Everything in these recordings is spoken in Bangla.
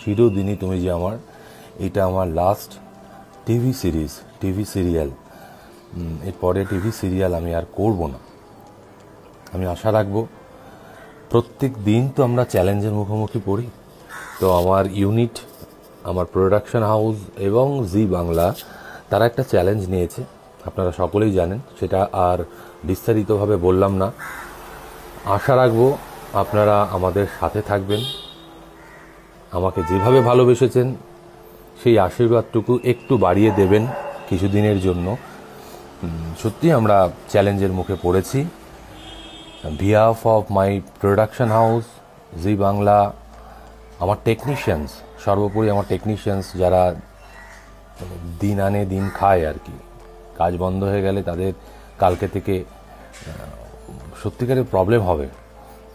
চিরদিনই তুমি যে আমার, এটা আমার last TV series, TV serial. এরপরে টিভি সিরিয়াল আমি আর করব না। আমি আশা রাখবো, প্রত্যেক দিন তো আমরা চ্যালেঞ্জের মুখোমুখি পড়ি, তো আমার ইউনিট, আমার প্রোডাকশন হাউস এবং জি বাংলা তারা একটা চ্যালেঞ্জ নিয়েছে, আপনারা সকলেই জানেন, সেটা আর বিস্তারিতভাবে বললাম না। আশা রাখবো আপনারা আমাদের সাথে থাকবেন, আমাকে যেভাবে ভালোবেসেছেন সেই আশীর্বাদটুকু একটু বাড়িয়ে দেবেন কিছুদিনের জন্য। সত্যি আমরা চ্যালেঞ্জের মুখে পড়েছি। Behalf of my production house, Zee Bangla, আমার টেকনিশিয়ানস, সর্বোপরি আমার টেকনিশিয়ানস যারা দিন আনে দিন খায় আর কি, কাজ বন্ধ হয়ে গেলে তাদের কালকে থেকে সত্যিকারের প্রবলেম হবে,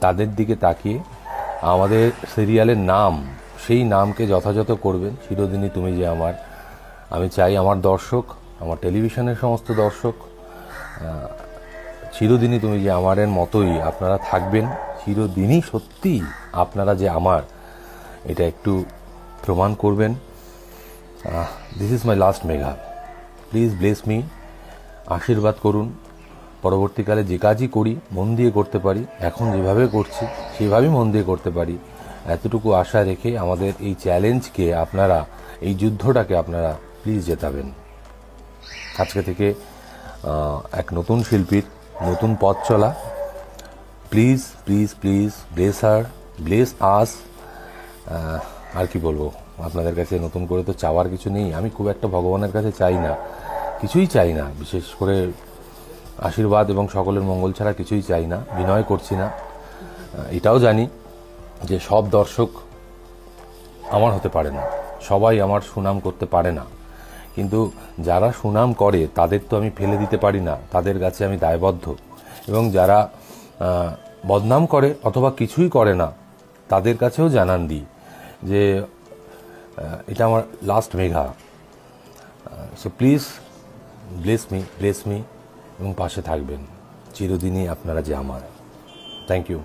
তাদের দিকে তাকিয়ে আমাদের সিরিয়ালের নাম, সেই নামকে যথাযথ করবেন। চিরদিনই তুমি যে আমার। আমি চাই আমার দর্শক, আমার টেলিভিশনের সমস্ত দর্শক, চিরদিনই তুমি যে আমারের মতোই আপনারা থাকবেন, চিরদিনই সত্যি আপনারা যে আমার, এটা একটু প্রমাণ করবেন। This is my last Megha, please bless me, আশীর্বাদ করুন। পরবর্তীকালে যে কাজই করি মন দিয়ে করতে পারি, এখন যেভাবে করছি সেভাবেই মন দিয়ে করতে পারি, এতটুকু আশা রেখে আমাদের এই চ্যালেঞ্জকে আপনারা, এই যুদ্ধটাকে আপনারা প্লিজ জেতাবেন। আজকে থেকে এক নতুন শিল্পীর নতুন পথ চলা। Please please please bless her, bless us. আর কি বলবো আপনাদের কাছে, নতুন করে তো চাওয়ার কিছু নেই। আমি খুব একটা ভগবানের কাছে চাই না, কিছুই চাই না, বিশেষ করে আশীর্বাদ এবং সকলের মঙ্গল ছাড়া কিছুই চাই না, বিনয় করছি না। এটাও জানি যে সব দর্শক আমার হতে পারে না, সবাই আমার সুনাম করতে পারে না, কিন্তু যারা সুনাম করে তাদের তো আমি ফেলে দিতে পারি না, তাদের কাছে আমি দায়বদ্ধ। এবং যারা বদনাম করে অথবা কিছুই করে না, তাদের কাছেও জানান দিই যে এটা আমার লাস্ট মেঘা। সো প্লিজ ব্লেস মি এবং পাশে থাকবেন, চিরদিনই আপনারা যে আমার। Thank you.